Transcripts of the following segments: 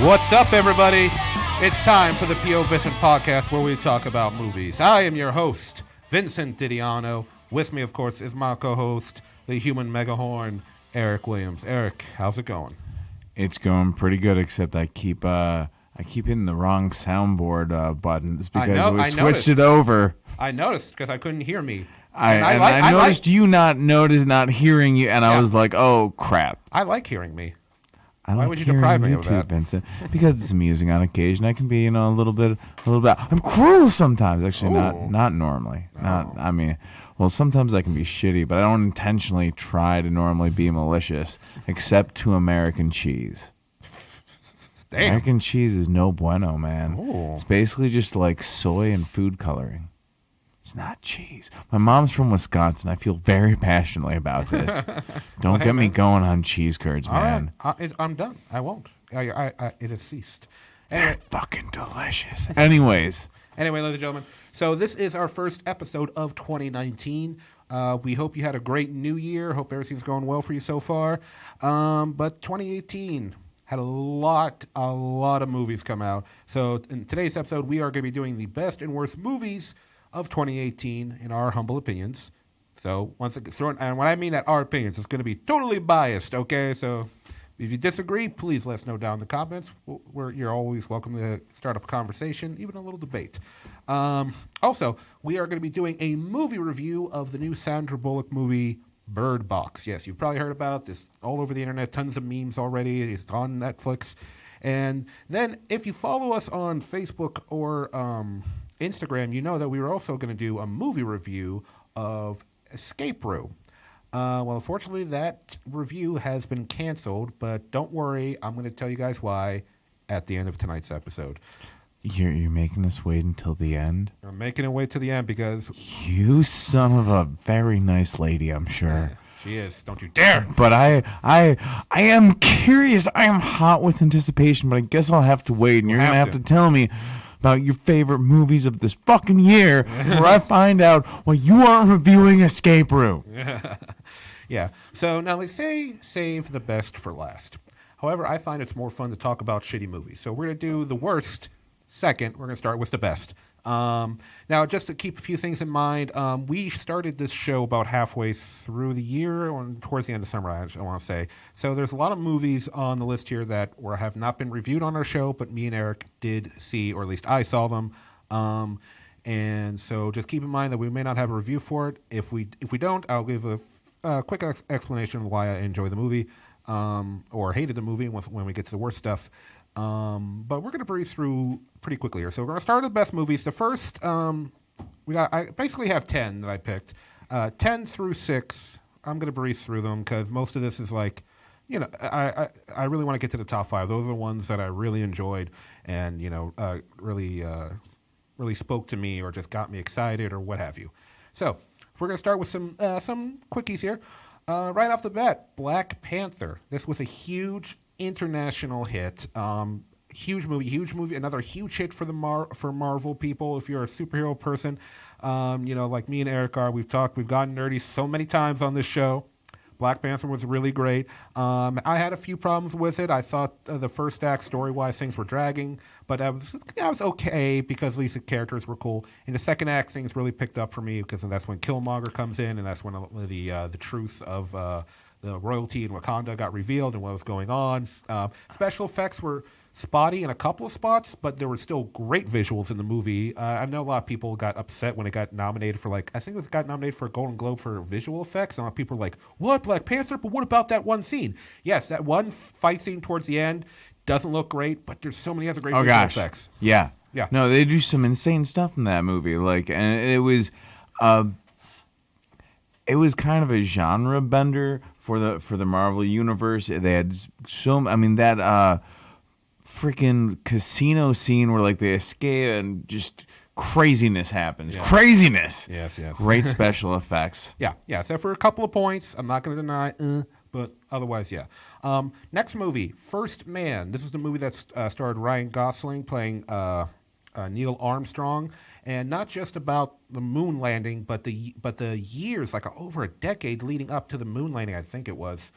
What's up, everybody? It's time for the POVincent podcast where we talk about movies. I am your host, Vincent Didiano. With me, of course, is my co-host, the human megahorn, Eric Williams. Eric, how's it going? It's going pretty good, except I keep hitting the wrong soundboard buttons because we switched it over. I noticed because I couldn't hear me. I noticed you not hearing you, and I was like, "Oh crap!" I like hearing me. Why would you deprive me of that, Vincent? Because it's amusing on occasion. I can be, a little bit. I'm cruel sometimes. Actually, not normally. Sometimes I can be shitty, but I don't intentionally try to normally be malicious, except to American cheese. Damn. American cheese is no bueno, man. Ooh. It's basically just like soy and food coloring. It's not cheese. My mom's from Wisconsin. I feel very passionately about this. Don't get me going on cheese curds, man. All right. I'm done. I won't. It has ceased. Anyway. They're fucking delicious. Anyway, ladies and gentlemen, so this is our first episode of 2019. We hope you had a great new year. Hope everything's going well for you so far. But 2018 had a lot of movies come out. So in today's episode, we are going to be doing the best and worst movies of 2018 in our humble opinions. So once again, and when I mean that our opinions, it's going to be totally biased, okay? So if you disagree, please let us know down in the comments. You're always welcome to start up a conversation, even a little debate. Also, we are going to be doing a movie review of the new Sandra Bullock movie, Bird Box. Yes, you've probably heard about it. This all over the internet, tons of memes already. It's on Netflix. And then if you follow us on Facebook or Instagram, you know that we were also going to do a movie review of Escape Room. Well, unfortunately, that review has been canceled, but don't worry. I'm going to tell you guys why at the end of tonight's episode. You're making us wait until the end? I'm making it wait to the end because... You son of a very nice lady, I'm sure. She is. Don't you dare. But I am curious. I am hot with anticipation, but I guess I'll have to wait, and you're going to have to tell me about your favorite movies of this fucking year where I find out why you aren't reviewing Escape Room. Yeah. So now they say save the best for last. However, I find it's more fun to talk about shitty movies. So we're going to do the worst second. We're going to start with the best. Now, just to keep a few things in mind, we started this show about halfway through the year, or towards the end of summer, I want to say. So there's a lot of movies on the list here that have not been reviewed on our show, but me and Eric did see, or at least I saw them. And so just keep in mind that we may not have a review for it. If we don't, I'll give a quick explanation of why I enjoy the movie, or hated the movie when we get to the worst stuff. But we're going to breeze through pretty quickly here. So we're going to start with the best movies. The first, I basically have 10 that I picked. 10 through 6, I'm going to breeze through them because most of this is like, I really want to get to the top 5. Those are the ones that I really enjoyed and, really spoke to me or just got me excited or what have you. So we're going to start with some quickies here. Right off the bat, Black Panther. This was a huge international hit. Huge movie, another huge hit for for Marvel people. If you're a superhero person, like me and Eric are, we've gotten nerdy so many times on this show. Black Panther was really great. I had a few problems with it. I thought the first act, story-wise, things were dragging, but I was okay because at least the characters were cool. In the second act, things really picked up for me because that's when Killmonger comes in, and that's when the truth of the royalty in Wakanda got revealed and what was going on. Special effects were spotty in a couple of spots, but there were still great visuals in the movie. I know a lot of people got upset when it got nominated for, got nominated for a Golden Globe for visual effects. And a lot of people were like, what, Black Panther? But what about that one scene? Yes, that one fight scene towards the end doesn't look great, but there's so many other great visual effects. Yeah. Yeah. No, they do some insane stuff in that movie. And it was kind of a genre bender for the Marvel universe. They had that freaking casino scene where they escape and just craziness happens. Yeah. Craziness. Yes. Great special effects. Yeah. So for a couple of points, I'm not going to deny, but otherwise, yeah. Next movie, First Man. This is the movie that starred Ryan Gosling playing Neil Armstrong, and not just about the moon landing, but the years, over a decade leading up to the moon landing, I think it was.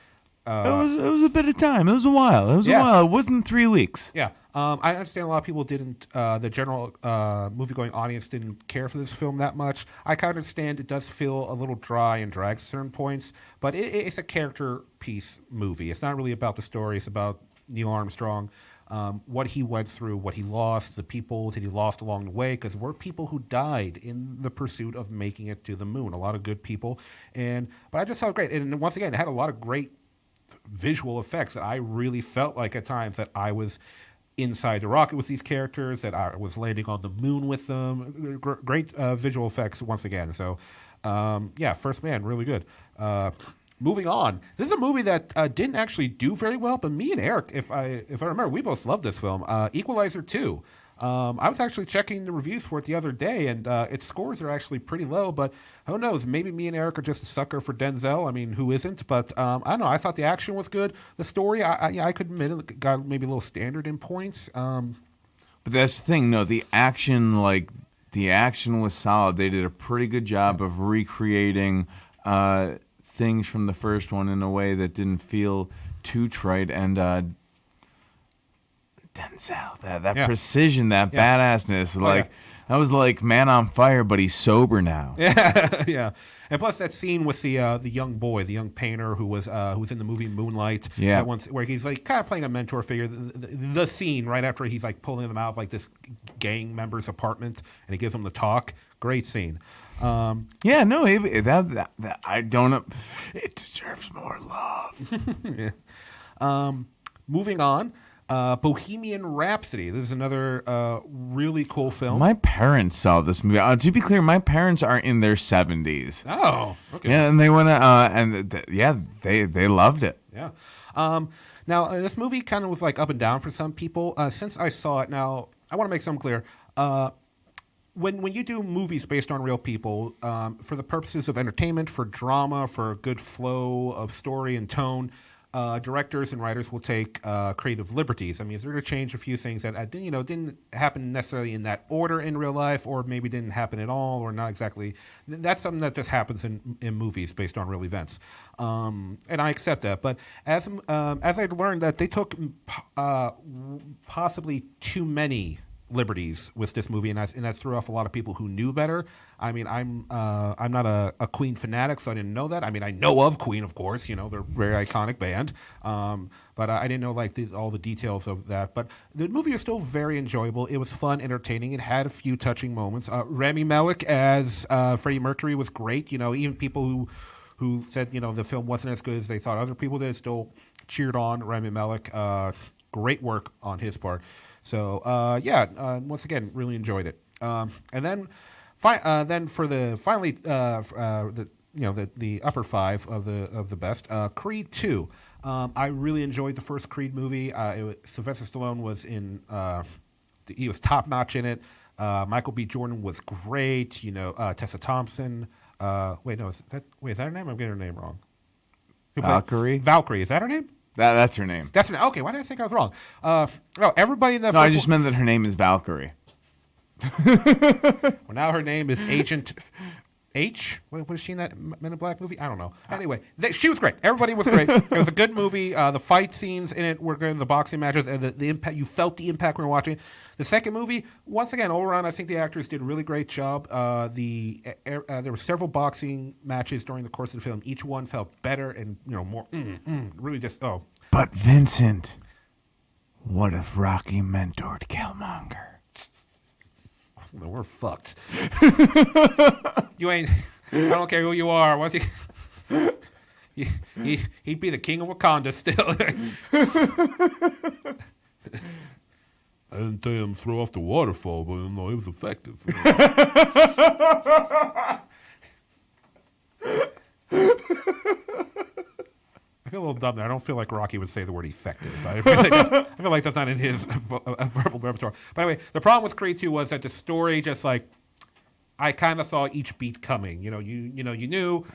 It was a bit of time. It was a while. It wasn't 3 weeks. Yeah. I understand a lot of people didn't, the general movie-going audience didn't care for this film that much. I kind of understand it does feel a little dry and drags at certain points, but it's a character piece movie. It's not really about the story. It's about Neil Armstrong, what he went through, what he lost, the people that he lost along the way, because we're people who died in the pursuit of making it to the moon. A lot of good people. But I just felt great. And once again, it had a lot of great visual effects that I really felt like at times that I was inside the rocket with these characters, that I was landing on the moon with them. Great visual effects once again. So, First Man, really good. Moving on, this is a movie that didn't actually do very well, but me and Eric, if I remember, we both loved this film, Equalizer 2. I was actually checking the reviews for it the other day, and its scores are actually pretty low, but who knows? Maybe me and Eric are just a sucker for Denzel. I mean, who isn't? But I don't know. I thought the action was good. The story, I could admit it got maybe a little standard in points. But that's the thing. No, the action was solid. They did a pretty good job of recreating things from the first one in a way that didn't feel too trite. And Denzel, that precision, that badassness, that was like Man on Fire, but he's sober now. Yeah. And plus that scene with the young boy, the young painter who was in the movie Moonlight. Yeah. Where he's like kind of playing a mentor figure. The scene right after he's like pulling them out of like this gang member's apartment and he gives them the talk. Great scene. I don't know. It deserves more love. Moving on. Bohemian Rhapsody. This is another really cool film. My parents saw this movie. To be clear, my parents are in their 70s. Oh, okay. Yeah, and they went they loved it. Yeah. Now this movie kind of was like up and down for some people. Since I saw it, now I want to make something clear. When you do movies based on real people, for the purposes of entertainment, for drama, for a good flow of story and tone, directors and writers will take creative liberties. I mean, they're going to change a few things that didn't happen necessarily in that order in real life, or maybe didn't happen at all, or not exactly. That's something that just happens in movies based on real events, and I accept that. But as I learned that they took possibly too many liberties with this movie, and that threw off a lot of people who knew better. I mean, I'm not a Queen fanatic, so I didn't know that. I mean, I know of Queen, of course. They're a very iconic band, but I didn't know all the details of that. But the movie was still very enjoyable. It was fun, entertaining. It had a few touching moments. Rami Malek as Freddie Mercury was great. Even people who said the film wasn't as good as they thought other people did still cheered on Rami Malek. Great work on his part. So once again, really enjoyed it. And then for the upper five of the best, Creed 2. I really enjoyed the first Creed movie. Sylvester Stallone was he was top notch in it. Michael B. Jordan was great. Tessa Thompson. Is that her name? I'm getting her name wrong. Valkyrie. Valkyrie, is that her name? That's her name. That's her name. Okay, why did I think I was wrong? No, everybody in that. No, I just meant that her name is Valkyrie. Well, now her name is Agent H. Was she in that Men in Black movie? I don't know. Anyway, she was great. Everybody was great. It was a good movie. The fight scenes in it were good. The boxing matches and the impact. You felt the impact when you were watching it. The second movie, once again, all around, I think the actors did a really great job. There were several boxing matches during the course of the film. Each one felt better and more. Really just But Vincent, what if Rocky mentored Killmonger? Well, we're fucked. You ain't. I don't care who you are. Once he'd be the king of Wakanda still. I didn't tell him to throw off the waterfall, but it was effective. I feel a little dumb there. I don't feel like Rocky would say the word effective. I feel like that's not in his verbal repertoire. But anyway, the problem with Creed 2 was that the story just I kind of saw each beat coming. You knew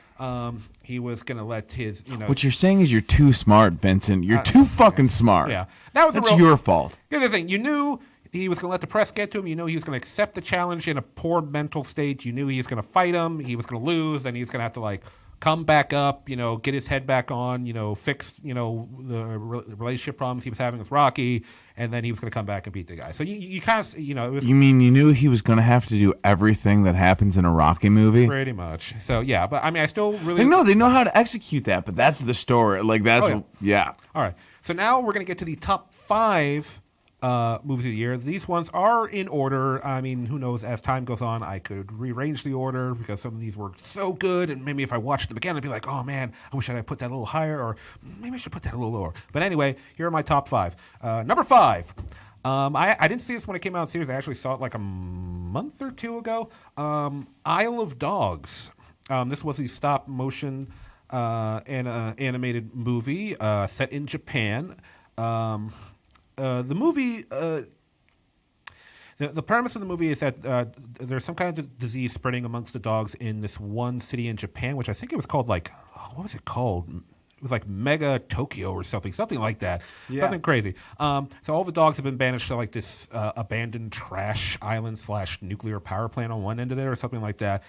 he was going to let his. What you're saying is you're too smart, Vincent. You're too fucking smart. Yeah, that's your fault. The other thing, you knew he was going to let the press get to him. You knew he was going to accept the challenge in a poor mental state. You knew he was going to fight him. He was going to lose, and he was going to have to come back up, get his head back on, fix, the relationship problems he was having with Rocky, and then he was going to come back and beat the guy. So you kind of, it was... You mean you knew he was going to have to do everything that happens in a Rocky movie? Pretty much. So, yeah, but I mean, I still really... They know how to execute that, but that's the story. Like, that's... yeah. All right. So now we're going to get to the top 5 movies of the year. These ones are in order. I mean, who knows? As time goes on, I could rearrange the order because some of these were so good, and maybe if I watched them again, I'd be like, oh man, I wish I had put that a little higher, or maybe I should put that a little lower. But anyway, here are my top 5. Number 5. I didn't see this when it came out in theaters. I actually saw it like a month or 2 ago. Isle of Dogs. This was a stop motion animated movie set in Japan. The movie, the premise of the movie is that there's some kind of disease spreading amongst the dogs in this one city in Japan, which I think it was called what was it called? It was like Mega Tokyo or something like that. Yeah. Something crazy. So all the dogs have been banished to like this abandoned trash island / nuclear power plant on one end of it or something like that.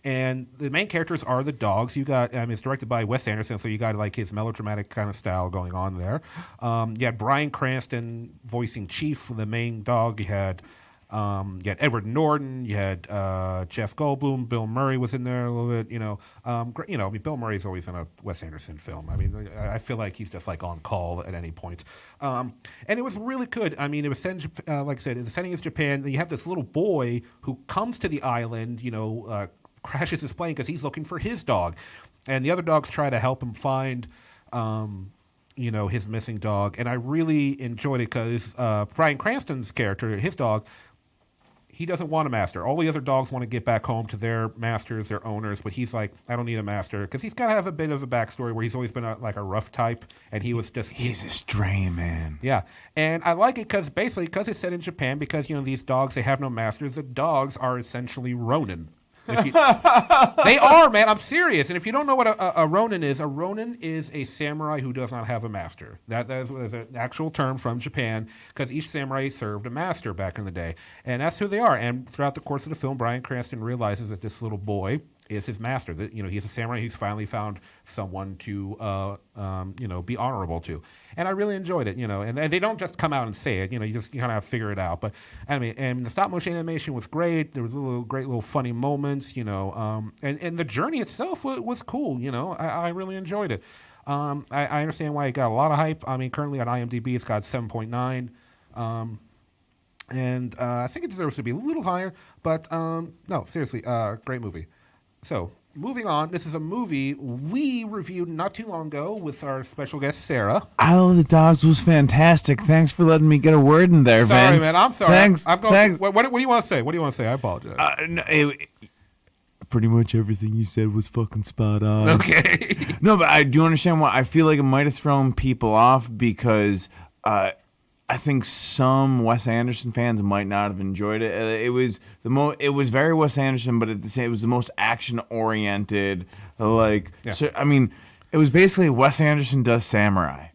And the main characters are the dogs. You got, it's directed by Wes Anderson, so you got like his melodramatic kind of style going on there. You had Bryan Cranston voicing Chief, the main dog. You had Edward Norton. You had Jeff Goldblum. Bill Murray was in there a little bit. Bill Murray's always in a Wes Anderson film. I mean, I feel like he's just like on call at any point. And it was really good. I mean, it was set in, like I said, the setting is Japan. You have this little boy who comes to the island. Crashes his plane because he's looking for his dog, and the other dogs try to help him find, his missing dog. And I really enjoyed it because Bryan Cranston's character, his dog, he doesn't want a master. All the other dogs want to get back home to their masters, their owners, but he's like, I don't need a master because he's got to have a bit of a backstory where he's always been a rough type, and he was just... He's a stray man. Yeah, and I like it because it's set in Japan because, these dogs, they have no masters. The dogs are essentially Ronin. They are, man. I'm serious. And if you don't know what a Ronin is a samurai who does not have a master. That is an actual term from Japan because each samurai served a master back in the day. And that's who they are. And throughout the course of the film, Bryan Cranston realizes that this little boy is his master. That he's a samurai. He's finally found someone to be honorable to. And I really enjoyed it. And they don't just come out and say it. You just kind of have to figure it out. But I mean, and the stop motion animation was great. There was great little funny moments. And the journey itself was cool. I really enjoyed it. I understand why it got a lot of hype. I mean, currently on IMDb it's got 7.9. And I think it deserves to be a little higher. But no, seriously, great movie. So, moving on, this is a movie we reviewed not too long ago with our special guest, Sarah. Isle of the Dogs was fantastic. Thanks for letting me get a word in there, sorry, Vince. Man, I'm sorry. Thanks. Thanks. What do you want to say? What do you want to say? I apologize. Pretty much everything you said was fucking spot on. Okay. No, but I do understand why. I feel like it might have thrown people off because... I think some Wes Anderson fans might not have enjoyed it. It was it was very Wes Anderson, but at the same, it was the most action oriented. So, I mean, it was basically Wes Anderson does samurai.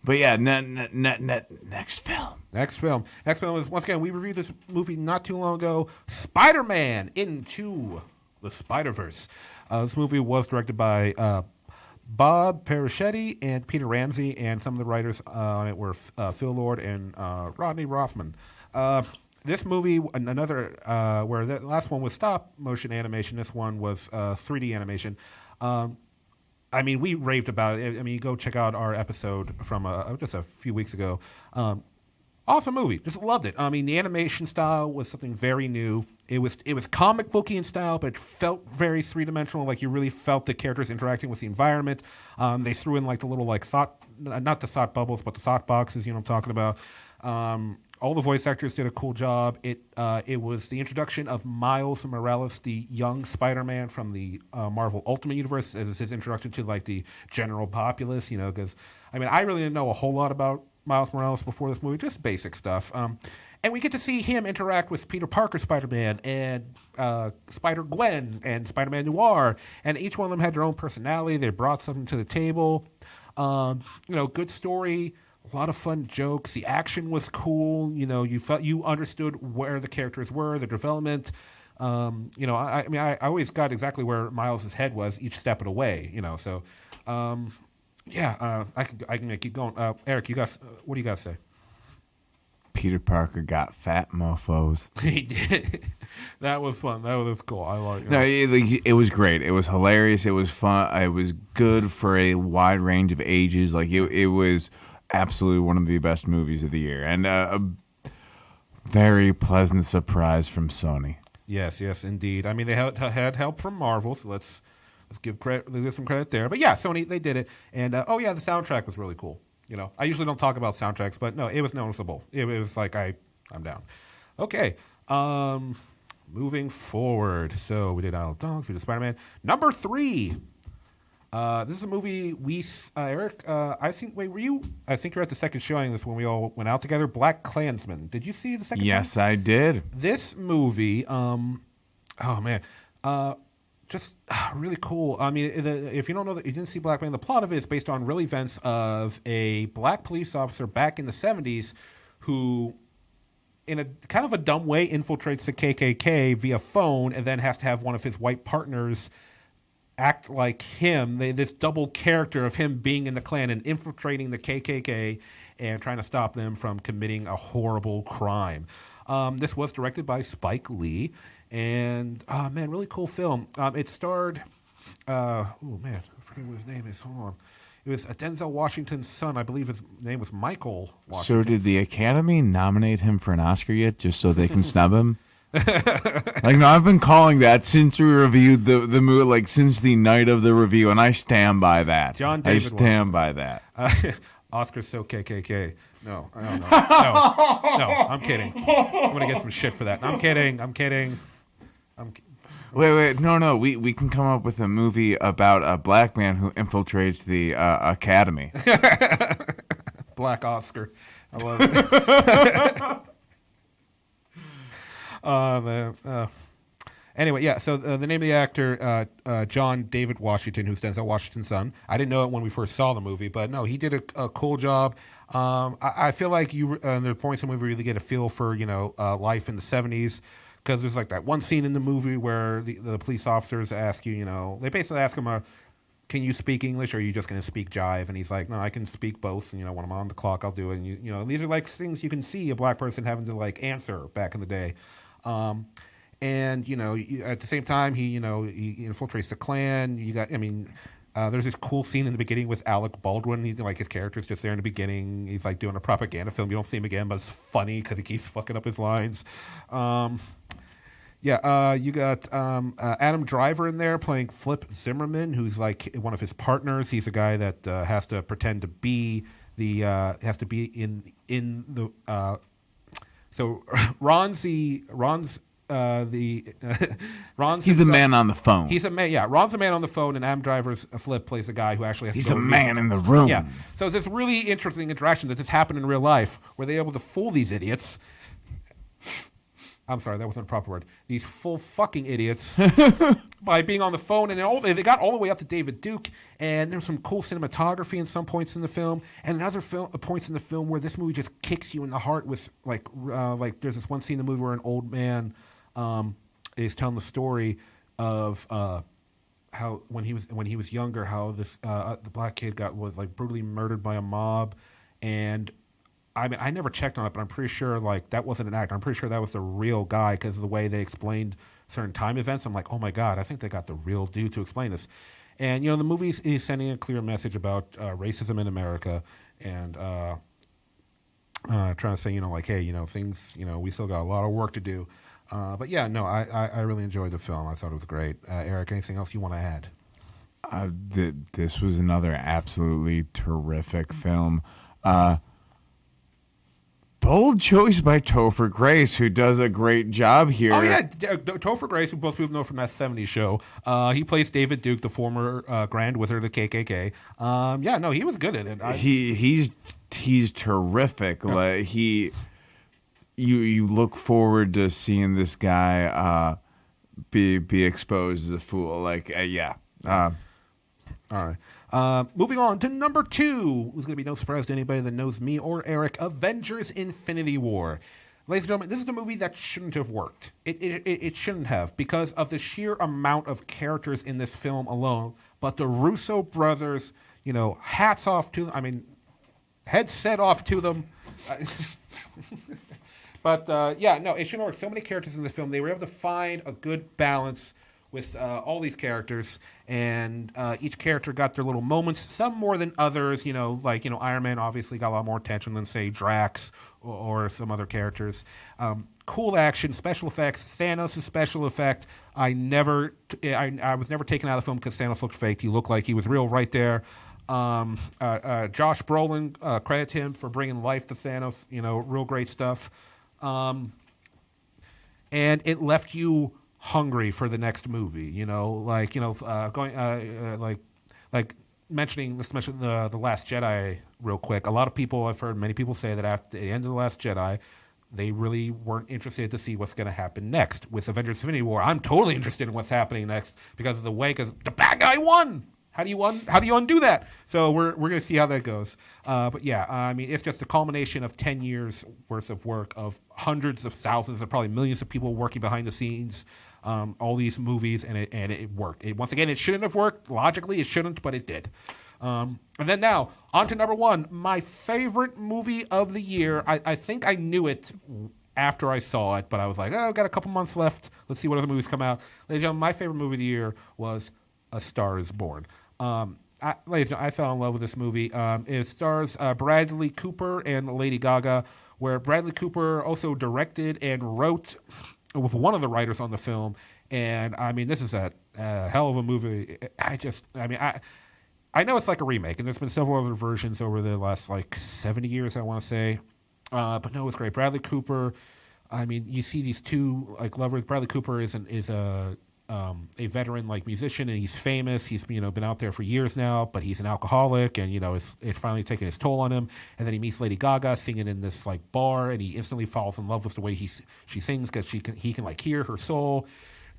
But yeah, next film. Next film is, once again, we reviewed this movie not too long ago. Spider-Man Into the Spider-Verse. This movie was directed by Bob Persichetti and Peter Ramsey, and some of the writers on it were Phil Lord and Rodney Rothman. This movie, another where the last one was stop motion animation, this one was 3D animation. I mean, we raved about it. I mean, go check out our episode from just a few weeks ago. Awesome movie. Just loved it. I mean, the animation style was something very new. It was comic booky in style, but it felt very three-dimensional. Like you really felt the characters interacting with the environment. They threw in like the little not the thought bubbles, but the thought boxes. You know what I'm talking about. All the voice actors did a cool job. It was the introduction of Miles Morales, the young Spider-Man from the Marvel Ultimate Universe, as his introduction to like the general populace. Because I mean, I really didn't know a whole lot about Miles Morales before this movie, just basic stuff. And we get to see him interact with Peter Parker Spider-Man and Spider-Gwen and Spider-Man Noir, and each one of them had their own personality. They brought something to the table. Good story, a lot of fun jokes. The action was cool. You understood where the characters were, their development. I always got exactly where Miles's head was each step of the way. So I can keep going. Eric, what do you got to say? Peter Parker got fat mofos. He did. That was fun. That was cool. I like it. No, it was great. It was hilarious. It was fun. It was good for a wide range of ages. Like it was absolutely one of the best movies of the year, and a very pleasant surprise from Sony. Yes, indeed. I mean, they had help from Marvel, so let's give some credit there. But yeah, Sony, they did it, and the soundtrack was really cool. I usually don't talk about soundtracks, but no, it was noticeable. It was like I'm down. Okay, moving forward. So we did Isle of Dogs, we did Spider-Man. Number 3. This is a movie Eric. I think you're at the second showing of this when we all went out together. Black Klansman. Did you see the second? Yes, I did. This movie. Just really cool. I mean, if you don't know that you didn't see Black Man, the plot of it is based on real events of a black police officer back in the 70s who, in a kind of a dumb way, infiltrates the KKK via phone and then has to have one of his white partners act like him. This double character of him being in the Klan and infiltrating the KKK and trying to stop them from committing a horrible crime. This was directed by Spike Lee. And really cool film. It starred, I forget what his name is. Hold on, it was Denzel Washington's son. I believe his name was Michael Washington. So did the Academy nominate him for an Oscar yet, just so they can snub him? No, I've been calling that since we reviewed the movie, like since the night of the review, and I stand by that. I stand by that. Oscar so KKK. No, I don't know. No, I'm kidding. I'm gonna get some shit for that. I'm kidding. Wait, no. We can come up with a movie about a black man who infiltrates the Academy. Black Oscar. I love it. Anyway, yeah, so the name of the actor, John David Washington, who's Denzel Washington's son. I didn't know it when we first saw the movie, but no, he did a cool job. I feel like there are points in the movie where you really get a feel for, life in the 70s. Because there's like that one scene in the movie where the police officers ask you, they basically ask him, can you speak English or are you just going to speak jive? And he's like, no, I can speak both. And, when I'm on the clock, I'll do it. And, these are like things you can see a black person having to like answer back in the day. At the same time, he infiltrates the Klan. There's this cool scene in the beginning with Alec Baldwin. His character's just there in the beginning. He's like doing a propaganda film. You don't see him again, but it's funny because he keeps fucking up his lines. You got Adam Driver in there playing Flip Zimmerman, who's like one of his partners. He's a guy that has to pretend to be so Ron's Ron's he's the man on the phone. He's a man. Yeah, Ron's the man on the phone, and Adam Driver's Flip plays a guy who actually has. He's a man in the room. Yeah. So it's this really interesting interaction that just happened in real life, where they're able to fool these idiots. I'm sorry, that wasn't a proper word. These full fucking idiots by being on the phone, and they got all the way up to David Duke, and there's some cool cinematography in some points in the film, and other points in the film where this movie just kicks you in the heart with like there's this one scene in the movie where an old man is telling the story of how when he was younger, how this the black kid was like brutally murdered by a mob, and I never checked on it, but I'm pretty sure like that wasn't an act. I'm pretty sure that was the real guy because of the way they explained certain time events. I'm like, oh my god, I think they got the real dude to explain this. And the movie is sending a clear message about racism in America and trying to say, hey, things, we still got a lot of work to do. But yeah, no, I really enjoyed the film. I thought it was great. Eric, anything else you want to add? This was another absolutely terrific film. Bold choice by Topher Grace, who does a great job here. Oh, yeah. Topher Grace, who most people know from that 70s show. He plays David Duke, the former Grand Wizard of the KKK. He was good at it. He's terrific. Yeah. Like, you look forward to seeing this guy be exposed as a fool. All right. Moving on to number 2, who's going to be no surprise to anybody that knows me or Eric, Avengers Infinity War. ladies and gentlemen, this is a movie that shouldn't have worked. It shouldn't have because of the sheer amount of characters in this film alone. But the Russo brothers, hats off to them. I mean, heads set off to them. But it shouldn't work. So many characters in the film. They were able to find a good balance with all these characters, and each character got their little moments. Some more than others. Iron Man obviously got a lot more attention than say Drax or some other characters. Cool action, special effects. Thanos' special effect. I was never taken out of the film because Thanos looked fake. He looked like he was real right there. Josh Brolin, credit him for bringing life to Thanos. Real great stuff. And it left you hungry for the next movie. Let's mention the Last Jedi real quick. A lot of people, I've heard many people say that after the end of the Last Jedi, they really weren't interested to see what's going to happen next. With Avengers: Infinity War, I'm totally interested in what's happening next because of the way, because the bad guy won. How do you undo that? So we're going to see how that goes. But yeah, I mean, it's just a culmination of 10 years worth of work of hundreds of thousands of probably millions of people working behind the scenes, all these movies, and it worked. Once again, it shouldn't have worked. Logically, it shouldn't, but it did. And then now, on to number one, my favorite movie of the year. I think I knew it after I saw it, but I was like, I've got a couple months left. Let's see what other movies come out. Ladies and gentlemen, my favorite movie of the year was A Star is Born. I fell in love with this movie. It stars Bradley Cooper and Lady Gaga, where Bradley Cooper also directed and wrote, was one of the writers on the film. And I mean, this is a hell of a movie. I know it's like a remake, and there's been several other versions over the last 70 years, I want to say. But no, it's great. Bradley Cooper. I mean, you see these two lovers. Bradley Cooper is a veteran musician, and he's famous. He's been out there for years now, but he's an alcoholic, and it's finally taking its toll on him. And then he meets Lady Gaga singing in this but he instantly falls in love with the way she sings because he can hear her soul.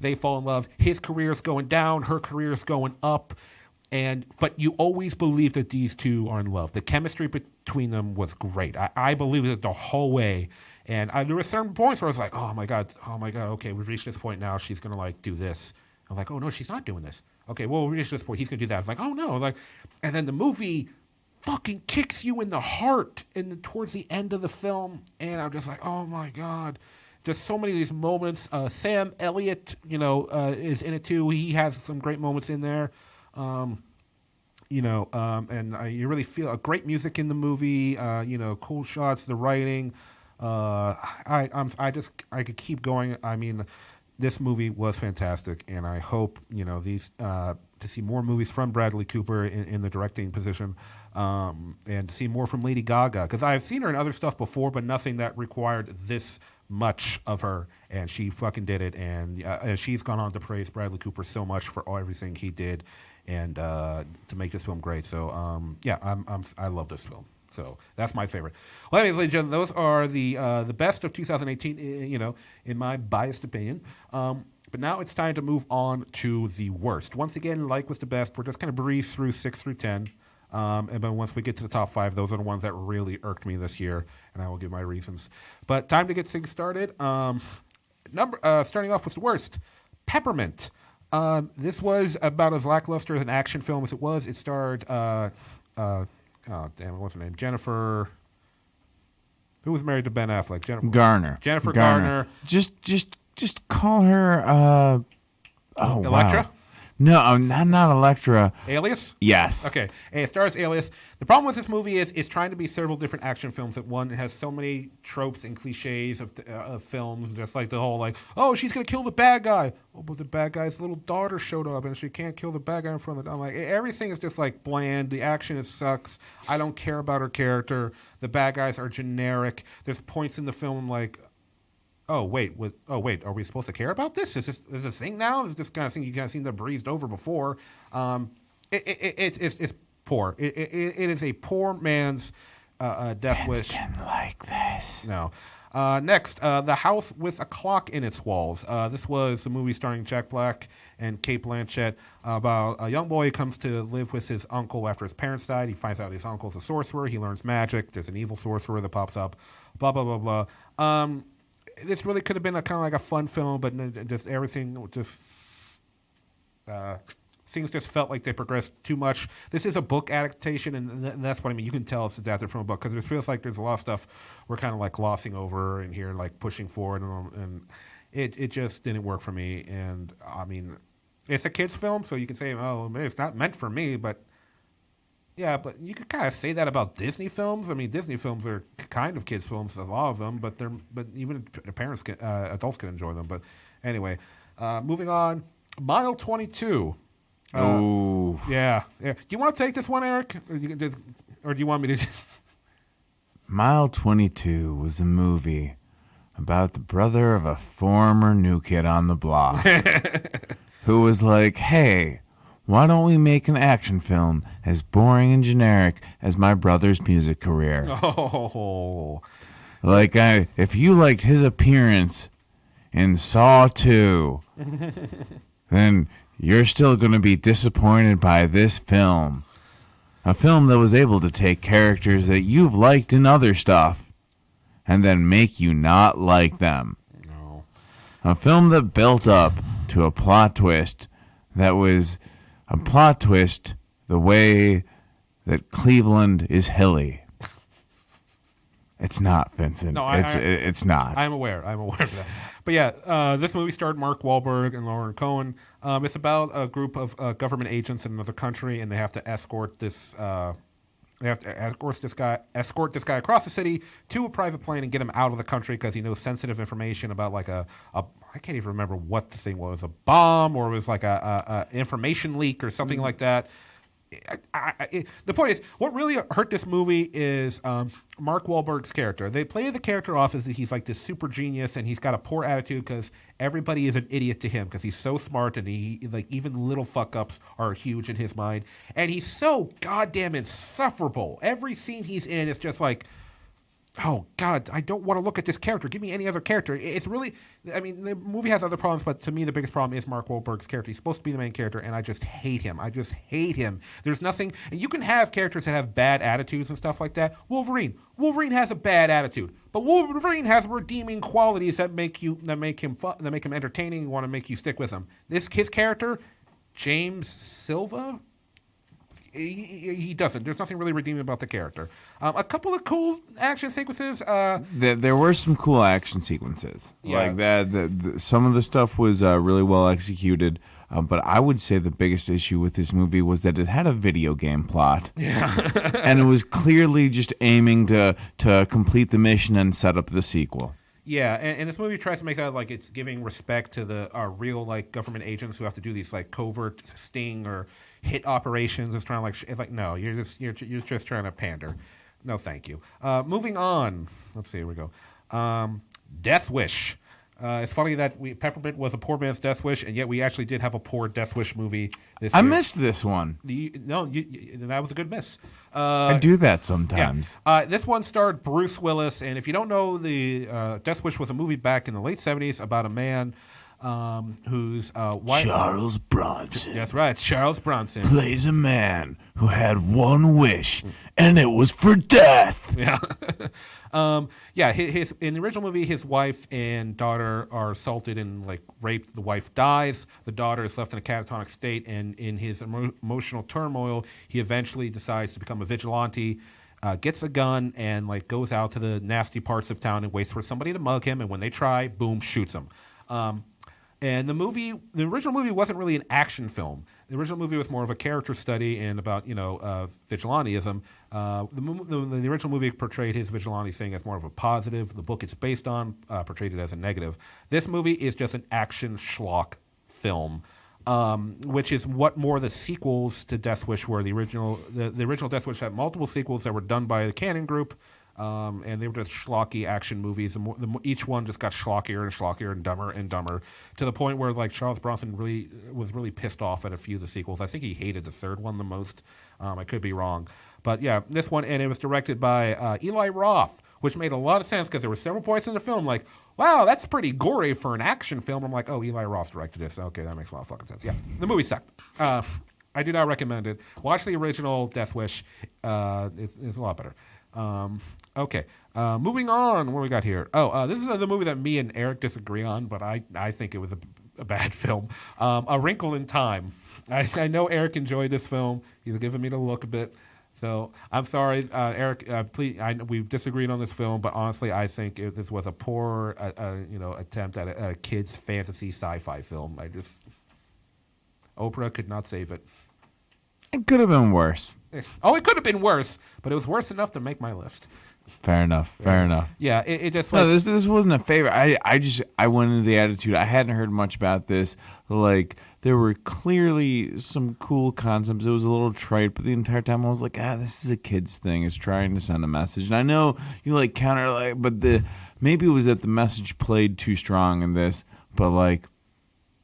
They fall in love. His career's going down, her career's going up, but you always believe that these two are in love. The chemistry between them was great. I believed it the whole way. And there were certain points where I was like, oh my God, okay, we've reached this point now. She's going to do this. I'm like, oh no, she's not doing this. Okay, well, we reached this point. He's going to do that. I was like, oh no. And then the movie fucking kicks you in the heart towards the end of the film. And I'm just like, oh my God. There's so many of these moments. Sam Elliott, is in it too. He has some great moments in there. And you really feel great music in the movie. Cool shots, the writing. I could keep going. I mean, this movie was fantastic, and I hope these to see more movies from Bradley Cooper in the directing position, and to see more from Lady Gaga, because I've seen her in other stuff before, but nothing that required this much of her, and she fucking did it. And she's gone on to praise Bradley Cooper so much for everything he did, and to make this film great. So I love this film. So that's my favorite. Well, anyways, ladies and gentlemen, those are the best of 2018, in my biased opinion. But now it's time to move on to the worst. Once again, like was the best. We're just kind of breeze through 6 through 10. And then once we get to the top 5, those are the ones that really irked me this year, and I will give my reasons. But time to get things started. Starting off with the worst, Peppermint. This was about as lackluster as an action film as it was. It starred... what's her name? Jennifer. Who was married to Ben Affleck? Jennifer Garner. Just call her. Electra? Wow. No, not Electra. Alias? Yes. Okay. It stars Alias. The problem with this movie is it's trying to be several different action films at one. It has so many tropes and cliches of films, just like the whole she's gonna kill the bad guy. Oh, but the bad guy's little daughter showed up and she can't kill the bad guy in front of I'm like, everything is just bland. The action sucks. I don't care about her character. The bad guys are generic. There's points in the film oh wait, are we supposed to care about this? Is this a thing now? Is this kind of thing you kind of seen that breezed over before? It's poor. It is a poor man's death wish. Didn't like this. No. Next, The House with a Clock in Its Walls. This was the movie starring Jack Black and Cate Blanchett about a young boy who comes to live with his uncle after his parents died. He finds out his uncle's a sorcerer. He learns magic. There's an evil sorcerer that pops up. Blah, blah, blah, blah. this really could have been a kind of like a fun film, but just everything just things just felt like they progressed too much. This is a book adaptation, and that's what I mean. You can tell it's adapted from a book because it feels like there's a lot of stuff we're kind of like glossing over in here, like pushing forward, and it just didn't work for me. And I mean, it's a kids' film, so you can say, oh, it's not meant for me, but yeah, but you could kind of say that about Disney films. I mean, Disney films are kind of kids' films, a lot of them, but even parents can, adults can enjoy them. But anyway, moving on, Mile 22. Oh, yeah. Do you want to take this one, Eric, or do you want me to? Just... Mile 22 was a movie about the brother of a former new kid on the block who was like, "Hey, why don't we make an action film as boring and generic as my brother's music career?" Oh. Like, if you liked his appearance in Saw 2, then you're still going to be disappointed by this film. A film that was able to take characters that you've liked in other stuff and then make you not like them. No. A film that built up to a plot twist that was a plot twist the way that Cleveland is hilly. It's not, Vincent. No, it's not. I'm aware of that. But yeah, this movie starred Mark Wahlberg and Lauren Cohen. It's about a group of government agents in another country, and they have to escort this. They have to escort this guy across the city to a private plane and get him out of the country because he knows sensitive information about like I can't even remember what the thing was, a bomb or it was like a information leak or something like that. The point is, what really hurt this movie is Mark Wahlberg's character. They play the character off as he's like this super genius and he's got a poor attitude because everybody is an idiot to him because he's so smart and he like even little fuck ups are huge in his mind. And he's so goddamn insufferable. Every scene he's in is just like, oh God, I don't want to look at this character. Give me any other character. It's really, I mean, the movie has other problems, but to me, the biggest problem is Mark Wahlberg's character. He's supposed to be the main character, and I just hate him. There's nothing, and you can have characters that have bad attitudes and stuff like that. Wolverine has a bad attitude, but Wolverine has redeeming qualities that make him entertaining and want to make you stick with him. His character, James Silva. He doesn't. There's nothing really redeeming about the character. A couple of cool action sequences. There were some cool action sequences. Yeah. Like that. Some of the stuff was really well executed. But I would say the biggest issue with this movie was that it had a video game plot. Yeah. And it was clearly just aiming to complete the mission and set up the sequel. Yeah, and this movie tries to make that like it's giving respect to the real like government agents who have to do these like covert sting or hit operations. It's trying to it's like no, you're just trying to pander. No, thank you. Moving on. Let's see. Here we go. Death Wish. It's funny that Peppermint was a poor man's Death Wish, and yet we actually did have a poor Death Wish movie this year. I missed this one. That was a good miss. I do that sometimes. Yeah. This one starred Bruce Willis, and if you don't know, the Death Wish was a movie back in the late 70s about a man whose wife... Charles Bronson. That's right, Charles Bronson. Plays a man who had one wish, and it was for death. Yeah. His in the original movie, his wife and daughter are assaulted and like raped. The wife dies. The daughter is left in a catatonic state, and in his emotional turmoil, he eventually decides to become a vigilante. Gets a gun and like goes out to the nasty parts of town and waits for somebody to mug him. And when they try, boom, shoots him. And the original movie wasn't really an action film. The original movie was more of a character study and about vigilantism. The original movie portrayed his vigilante thing as more of a positive. The book it's based on portrayed it as a negative. This movie is just an action schlock film, which is what more the sequels to Death Wish were. The original Death Wish had multiple sequels that were done by the Cannon Group. And they were just schlocky action movies. Each one just got schlockier and schlockier and dumber to the point where like Charles Bronson was really pissed off at a few of the sequels. I think he hated the third one the most. I could be wrong. But yeah, this one, and it was directed by Eli Roth, which made a lot of sense because there were several points in the film like, wow, that's pretty gory for an action film. I'm like, oh, Eli Roth directed this. Okay, that makes a lot of fucking sense. Yeah, the movie sucked. I do not recommend it. Watch the original Death Wish. It's a lot better. Okay. Moving on. What do we got here? Oh, this is the movie that me and Eric disagree on, but I think it was a bad film. A Wrinkle in Time. I know Eric enjoyed this film. He's giving me the look a bit. So I'm sorry, Eric. Please, we've disagreed on this film, but honestly, I think this was a poor, attempt at a kids' fantasy sci-fi film. Oprah could not save it. It could have been worse. Oh, it could have been worse, but it was worse enough to make my list. Fair enough. Yeah, it just no. This wasn't a favorite. I went into the attitude. I hadn't heard much about this. Like there were clearly some cool concepts. It was a little trite, but the entire time I was like, this is a kid's thing. It's trying to send a message. And I know you like counter but maybe it was that the message played too strong in this. But like,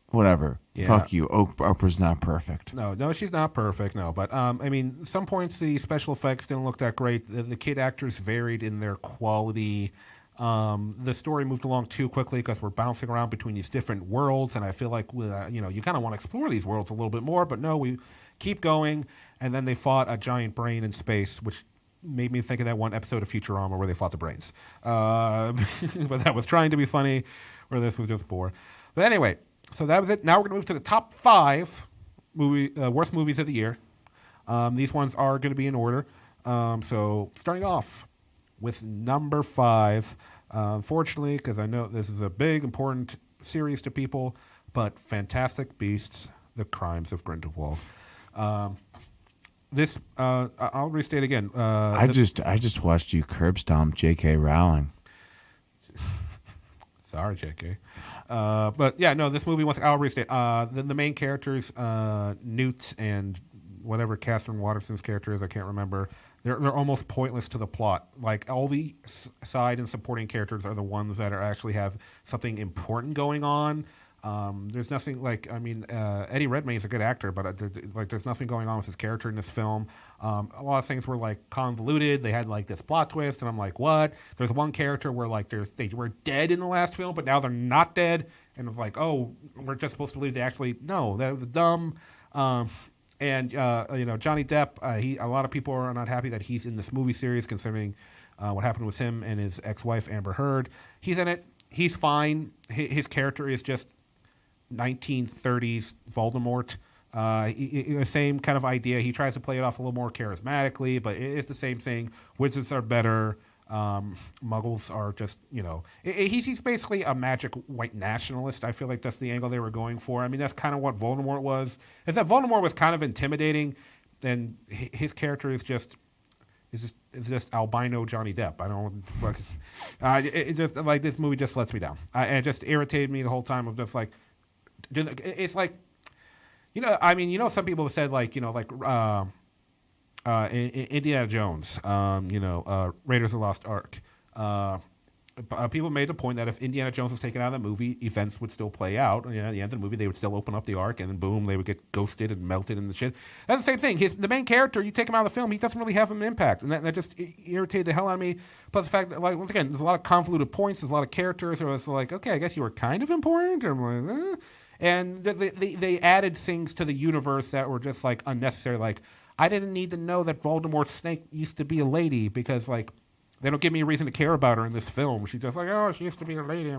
whatever. Yeah. Fuck you. Oprah's not perfect. No, she's not perfect. No, but I mean, some points the special effects didn't look that great. The kid actors varied in their quality. The story moved along too quickly because we're bouncing around between these different worlds, and I feel like you kind of want to explore these worlds a little bit more, but no, we keep going. And then they fought a giant brain in space, which made me think of that one episode of Futurama where they fought the brains. But that was trying to be funny, where this was just poor. But anyway. So that was it. Now we're going to move to the top 5 worst movies of the year. These ones are going to be in order. So starting off with number 5. Unfortunately, because I know this is a big, important series to people, but Fantastic Beasts: The Crimes of Grindelwald. This I'll restate again. I just watched you curb stomp J.K. Rowling. Sorry, J.K. But yeah, no, this movie was. I'll restate. The main characters, Newt and whatever Catherine Waterston's character is, I can't remember. They're almost pointless to the plot. Like all the side and supporting characters are the ones that actually have something important going on. There's nothing like. I mean, Eddie Redmayne's a good actor, but there's nothing going on with his character in this film. A lot of things were like convoluted. They had like this plot twist, and I'm like, what? There's one character where like they were dead in the last film, but now they're not dead, and it's like, oh, we're just supposed to believe they actually no, that was dumb. And Johnny Depp, a lot of people are not happy that he's in this movie series, considering what happened with him and his ex-wife Amber Heard. He's in it. He's fine. His character is just 1930s Voldemort. The same kind of idea. He tries to play it off a little more charismatically, but it's the same thing. Wizards are better. Muggles are just, he's basically a magic white nationalist. I feel like that's the angle they were going for. I mean, that's kind of what Voldemort was. Is that Voldemort was kind of intimidating, and his character is just albino Johnny Depp. I don't. It just like this movie just lets me down. It just irritated me the whole time. Of just like, it's like, some people have said like, Indiana Jones, Raiders of the Lost Ark. People made the point that if Indiana Jones was taken out of the movie, events would still play out. At the end of the movie, they would still open up the Ark, and then boom, they would get ghosted and melted and the shit. That's the same thing. The main character, you take him out of the film, he doesn't really have an impact, and that just irritated the hell out of me. Plus the fact that, like, once again, there's a lot of convoluted points, there's a lot of characters, so it's like, okay, I guess you were kind of important. Or I'm like, And they added things to the universe that were just like unnecessary. Like, I didn't need to know that Voldemort's snake used to be a lady because, like, they don't give me a reason to care about her in this film. She's just like, oh, she used to be a lady.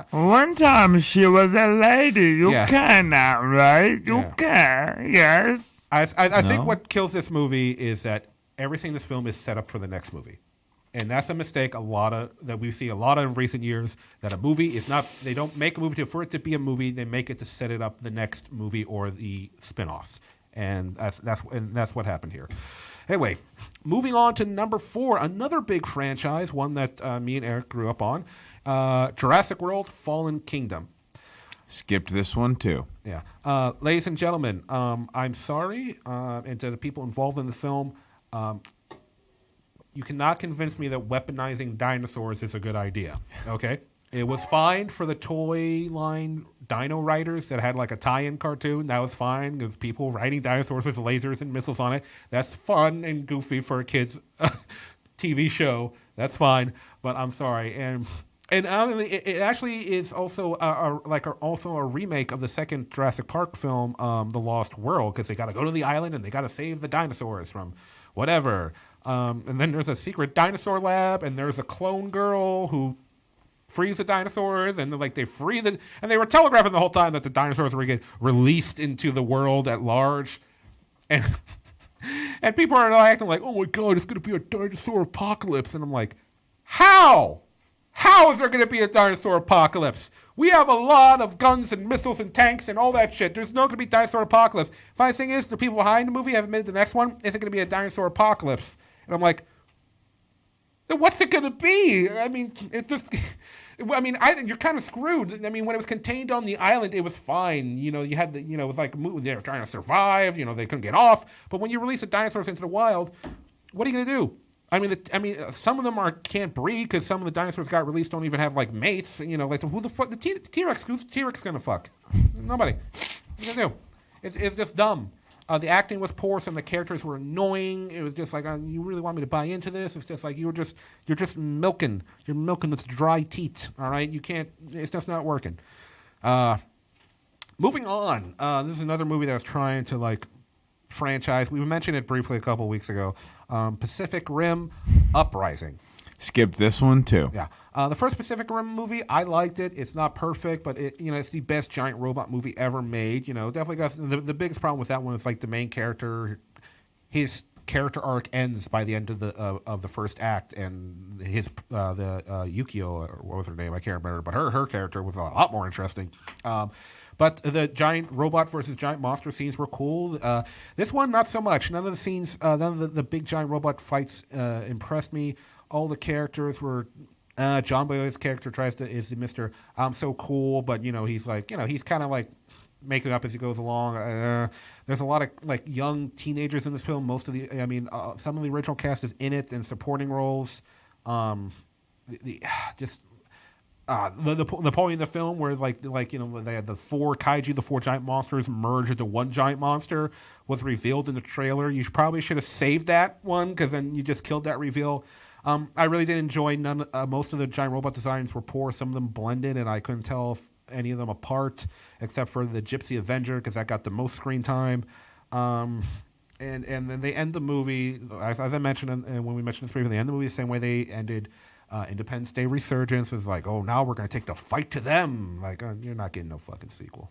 One time she was a lady. You can now, right? You can, yes. I think what kills this movie is that everything in this film is set up for the next movie. And that's a mistake that we see a lot of in recent years, that a movie is not, they don't make a movie for it to be a movie, they make it to set it up the next movie or the spin-offs. And that's what happened here. Anyway, moving on to number 4, another big franchise, one that me and Eric grew up on, Jurassic World: Fallen Kingdom. Skipped this one too. Yeah, ladies and gentlemen, I'm sorry, and to the people involved in the film, you cannot convince me that weaponizing dinosaurs is a good idea. Okay, it was fine for the toy line Dino Riders that had like a tie-in cartoon. That was fine. There's people riding dinosaurs with lasers and missiles on it. That's fun and goofy for a kid's TV show. That's fine. But I'm sorry. And it actually is also also a remake of the second Jurassic Park film, The Lost World, because they got to go to the island and they got to save the dinosaurs from whatever. And then there's a secret dinosaur lab, and there's a clone girl who frees the dinosaurs, and they free and they were telegraphing the whole time that the dinosaurs were get released into the world at large, and and people are acting like, oh my god, it's going to be a dinosaur apocalypse, and I'm like, how is there going to be a dinosaur apocalypse? We have a lot of guns and missiles and tanks and all that shit. There's not going to be dinosaur apocalypse. Funny thing is, the people behind the movie have admitted the next one isn't going to be a dinosaur apocalypse. And I'm like, then what's it going to be? I mean, it just... I mean, you're kind of screwed. I mean, when it was contained on the island, it was fine. You know, you had the... You know, it was like they were trying to survive. You know, they couldn't get off. But when you release the dinosaurs into the wild, what are you going to do? I mean, some of them can't breed because some of the dinosaurs got released don't even have like mates. You know, like who the fuck the T-Rex? Who's the T-Rex gonna fuck? Nobody. What are you gonna do? It's just dumb. The acting was poor. Some of the characters were annoying. It was just like, you really want me to buy into this? It's just like you're just milking. You're milking this dry teat. All right, you can't. It's just not working. Moving on. This is another movie that was trying to like franchise. We mentioned it briefly a couple weeks ago. Pacific Rim Uprising. Skipped this one too. Yeah. The first Pacific Rim movie, I liked it. It's not perfect, but it's the best giant robot movie ever made. You know, definitely got the biggest problem with that one is like the main character, his character arc ends by the end of the first act, and his Yukio, or what was her name? I can't remember, but her character was a lot more interesting. But the giant robot versus giant monster scenes were cool. This one, not so much. None of the scenes, none of the big giant robot fights impressed me. All the characters were. John Boyega's character is the Mr. I'm so cool, but he's like, he's kind of like making it up as he goes along. There's a lot of like young teenagers in this film. Some of the original cast is in it in supporting roles. The point in the film where they had the four kaiju, the four giant monsters merged into one giant monster was revealed in the trailer. You probably should have saved that one because then you just killed that reveal. I really did enjoy most of the giant robot designs were poor. Some of them blended, and I couldn't tell any of them apart except for the Gypsy Avenger because that got the most screen time. And then they end the movie, as I mentioned, and when we mentioned this briefly, they end the movie the same way they ended Independence Day Resurgence. Is like, oh, now we're going to take the fight to them. Like, you're not getting no fucking sequel.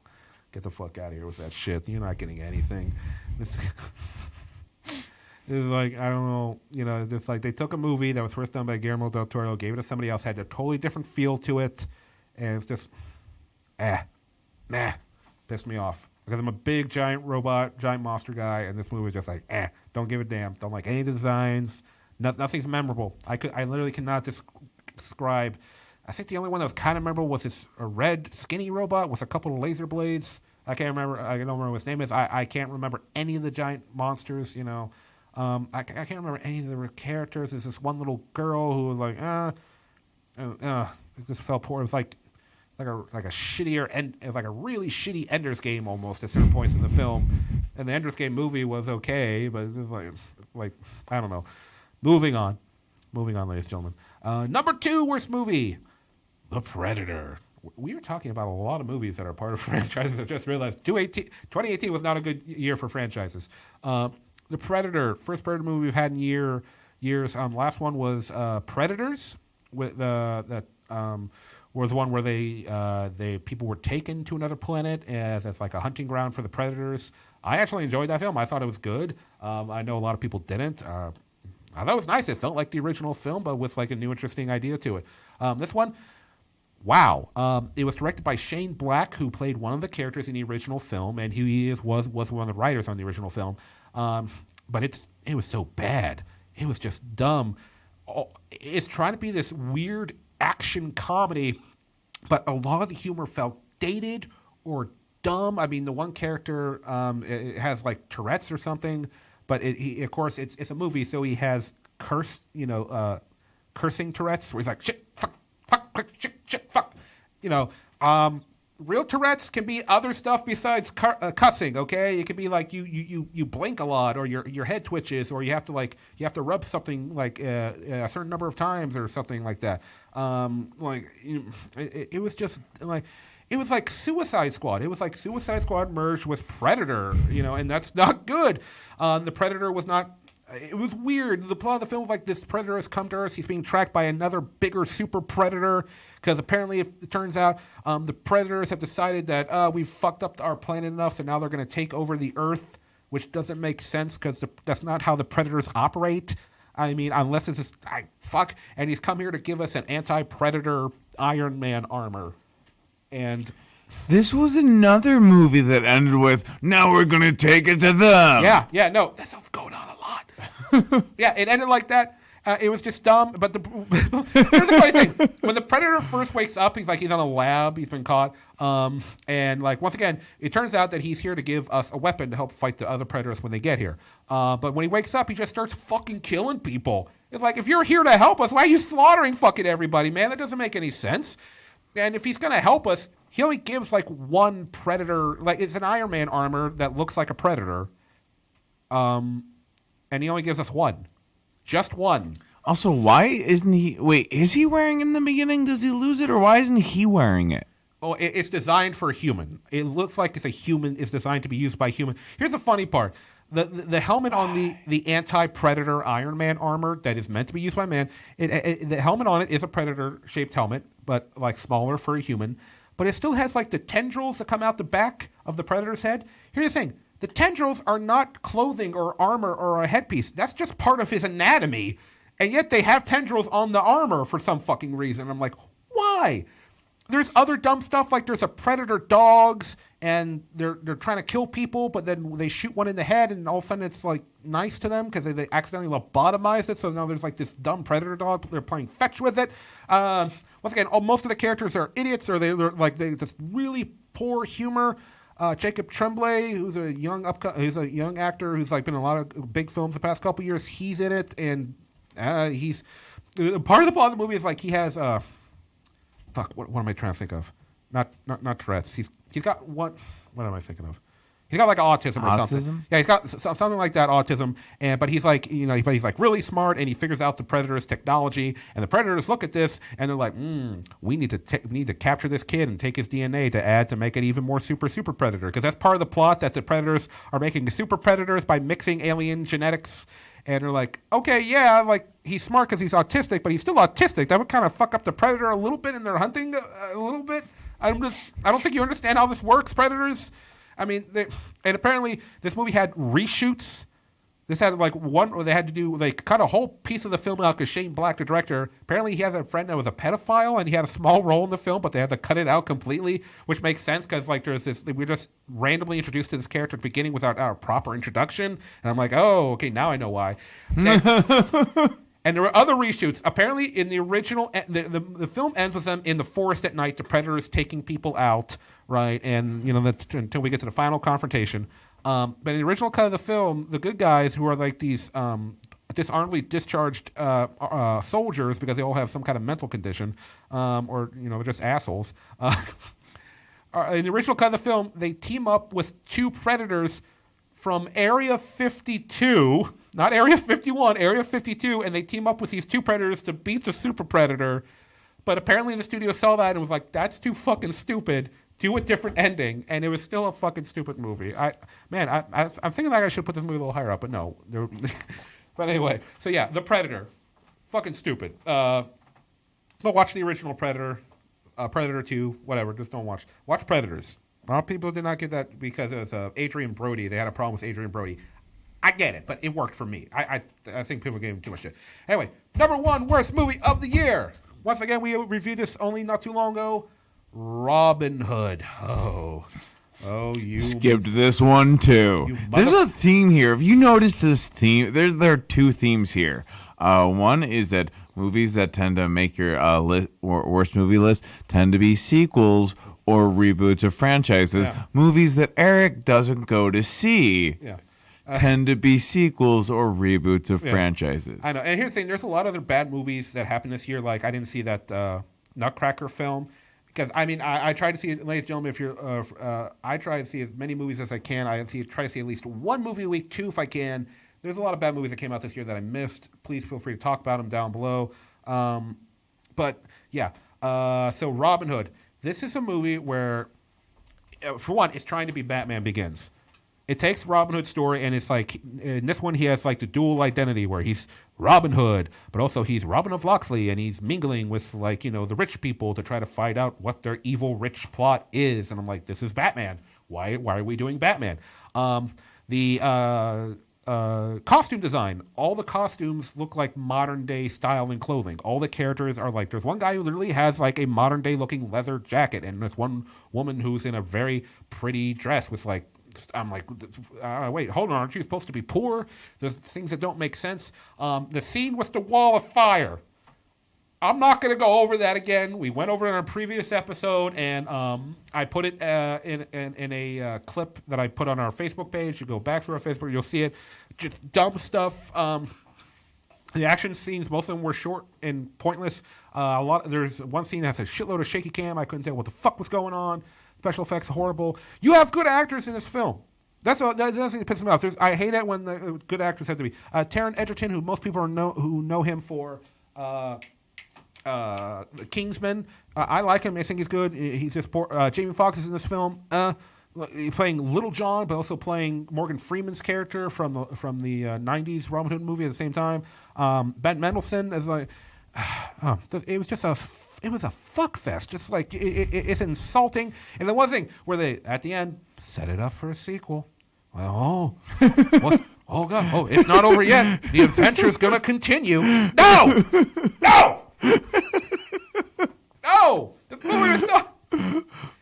Get the fuck out of here with that shit. You're not getting anything. It's like, I don't know, just like they took a movie that was first done by Guillermo del Toro, gave it to somebody else, had a totally different feel to it, and it's just, pissed me off. Because I'm a big giant robot, giant monster guy, and this movie was just like, don't give a damn. Don't like any designs. Nothing's memorable. I literally cannot describe. I think the only one that was kind of memorable was this red skinny robot with a couple of laser blades. I can't remember. I don't remember what his name is. I can't remember any of the giant monsters. I can't remember any of the characters. There's this one little girl who was like, it just felt poor. It was like a shittier like a really shitty Ender's Game almost at certain points in the film. And the Ender's Game movie was okay, but it was like I don't know. Moving on, ladies and gentlemen. Number 2 worst movie, The Predator. We were talking about a lot of movies that are part of franchises. I just realized 2018 was not a good year for franchises. The Predator, first Predator movie we've had in years. Last one was Predators, with that was the one where they people were taken to another planet as like a hunting ground for the predators. I actually enjoyed that film. I thought it was good. I know a lot of people didn't. I thought it was nice. It felt like the original film, but with like a new interesting idea to it. This one, wow. It was directed by Shane Black, who played one of the characters in the original film, and he was one of the writers on the original film. But it was so bad. It was just dumb. It's trying to be this weird action comedy, but a lot of the humor felt dated or dumb. I mean, the one character it has like Tourette's or something, but of course it's a movie, so he has cursing Tourette's, where he's like shit, fuck, shit, fuck. Real Tourette's can be other stuff besides cussing. Okay, it can be like you blink a lot, or your head twitches, or you have to rub something like a certain number of times, or something like that. It was just like. It was like Suicide Squad. It was like Suicide Squad merged with Predator, and that's not good. The Predator was not it was weird. The plot of the film was like this predator has come to Earth. He's being tracked by another bigger super predator because apparently it turns out the predators have decided that we've fucked up our planet enough, so now they're going to take over the Earth, which doesn't make sense because that's not how the predators operate. I mean, unless it's just, fuck. And he's come here to give us an anti-predator Iron Man armor. And this was another movie that ended with, now we're going to take it to them. Yeah, no, that stuff's going on a lot. Yeah, it ended like that. It was just dumb. But here's the funny thing. When the Predator first wakes up, he's on a lab. He's been caught. And once again, it turns out that he's here to give us a weapon to help fight the other Predators when they get here. But when he wakes up, he just starts fucking killing people. It's like, if you're here to help us, why are you slaughtering fucking everybody, man? That doesn't make any sense. And if he's going to help us, he only gives one Predator. It's an Iron Man armor that looks like a Predator. And he only gives us one. Just one. Also, why isn't he... Wait, is he wearing it in the beginning? Does he lose it? Or why isn't he wearing it? Oh, it's designed for a human. It looks like it's a human. It's designed to be used by a human. Here's the funny part. The helmet on the anti-Predator Iron Man armor that is meant to be used by man, the helmet on it is a Predator-shaped helmet, but smaller for a human. But it still has the tendrils that come out the back of the Predator's head. Here's the thing. The tendrils are not clothing or armor or a headpiece. That's just part of his anatomy. And yet they have tendrils on the armor for some fucking reason. I'm like, why? There's other dumb stuff, there's a predator dogs, and they're trying to kill people, but then they shoot one in the head, and all of a sudden it's nice to them because they accidentally lobotomized it. So now there's this dumb predator dog. They're playing fetch with it. Once again, most of the characters are idiots, or they're just really poor humor. Jacob Tremblay, who's a young actor who's been in a lot of big films the past couple years. He's in it, and he's part of the plot of the movie is he has what am I trying to think of? Not Tourette's. He's got what am I thinking of? He's got autism or something. Yeah, he's got something like that, autism. But he's he's really smart, and he figures out the Predator's technology. And the Predators look at this, and they're like, we need to capture this kid and take his DNA to make it even more super Predator. Because that's part of the plot, that the Predators are making the super Predators by mixing alien genetics. And they're like, okay, yeah, he's smart because he's autistic, but he's still autistic. That would kind of fuck up the Predator a little bit in their hunting a little bit. I don't think you understand how this works, Predators. I mean, and apparently this movie had reshoots. This had one where they had to do, they cut a whole piece of the film out because Shane Black, the director, apparently he had a friend that was a pedophile and he had a small role in the film, but they had to cut it out completely, which makes sense because there's this, we were just randomly introduced to this character at the beginning without our proper introduction. And I'm like, oh, okay, now I know why. And there were other reshoots. Apparently, in the original, the film ends with them in the forest at night, the Predators taking people out, right? And, until we get to the final confrontation. But in the original cut of the film, the good guys, who are these disarmedly discharged soldiers because they all have some kind of mental condition, or, they're just assholes. In the original cut of the film, they team up with two Predators from Area 52, not Area 51, Area 52, and they team up with these two Predators to beat the Super Predator. But apparently the studio saw that and was like, that's too fucking stupid. Do a different ending. And it was still a fucking stupid movie. I'm thinking I should put this movie a little higher up, but no. But anyway, so yeah, The Predator. Fucking stupid. But watch the original Predator. Predator 2, whatever, just don't watch. Watch Predators. A lot of people did not get that because it was Adrian Brody. They had a problem with Adrian Brody. I get it, but it worked for me. I think people gave him too much shit. Anyway, number 1 worst movie of the year. Once again, we reviewed this only not too long ago. Robin Hood. Oh, you skipped this one too. There's a theme here. Have you noticed this theme? There are two themes here. One is that movies that tend to make your worst movie list tend to be sequels or reboots of franchises. Yeah. Movies that Eric doesn't go to see tend to be sequels or reboots of franchises. I know. And here's the thing. There's a lot of other bad movies that happened this year. I didn't see that Nutcracker film. Because, I try to see, ladies and gentlemen, if you're, I try to see as many movies as I can. Try to see at least one movie a week, 2 if I can. There's a lot of bad movies that came out this year that I missed. Please feel free to talk about them down below. But, yeah. So, Robin Hood. This is a movie where, for one, it's trying to be Batman Begins. it takes Robin Hood's story, and it's like in this one he has like the dual identity where he's Robin Hood, but also he's Robin of Locksley, and he's mingling with like the rich people to try to find out what their evil rich plot is. And I'm like, this is Batman. Why are we doing Batman? The costume design. All the costumes look like modern day style and clothing. All the characters are like, there's one guy who literally has like a modern day looking leather jacket, and there's one woman who's in a very pretty dress with like, I'm like, wait, hold on, aren't you supposed to be poor? There's things that don't make sense. The scene with the wall of fire. I'm not going to go over that again. We went over it in our previous episode, and I put it in a clip that I put on our Facebook page. You go back through our Facebook, you'll see it. Just dumb stuff. The action scenes, most of them were short and pointless. There's one scene that has a shitload of shaky cam. I couldn't tell what the fuck was going on. Special effects horrible. You have good actors in this film. That's the thing that pisses me off. I hate it when the good actors have to be. Taron Egerton, who most people who know him for Kingsman. I like him. I think he's good. He's just poor. Jamie Foxx is in this film. He's playing Little John, but also playing Morgan Freeman's character from the '90s Robin Hood movie at the same time. Ben Mendelsohn is like, it was just it was a fuck fest. Just like it's insulting. And the one thing where they at the end set it up for a sequel. Well, oh god, it's not over yet. The adventure's gonna continue. No. No! This movie was not.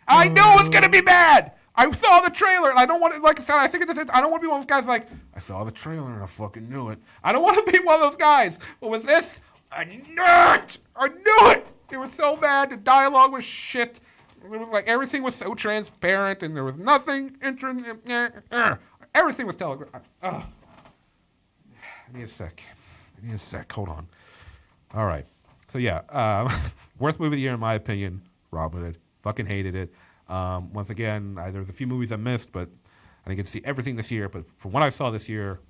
I know it's gonna be bad. I saw the trailer, and I don't want to. Like I said, I think I don't want to be one of those guys. Like I saw the trailer and I fucking knew it. I don't want to be one of those guys. But with this, I knew it. I knew it. It was so bad. The dialogue was shit. It was like everything was so transparent, and there was nothing. Everything was telegraphed. I need a sec. Hold on. All right. So yeah, worst movie of the year in my opinion. Robin Hood. Fucking hated it. Once again, there's a few movies I missed, but I didn't get to see everything this year. But from what I saw this year,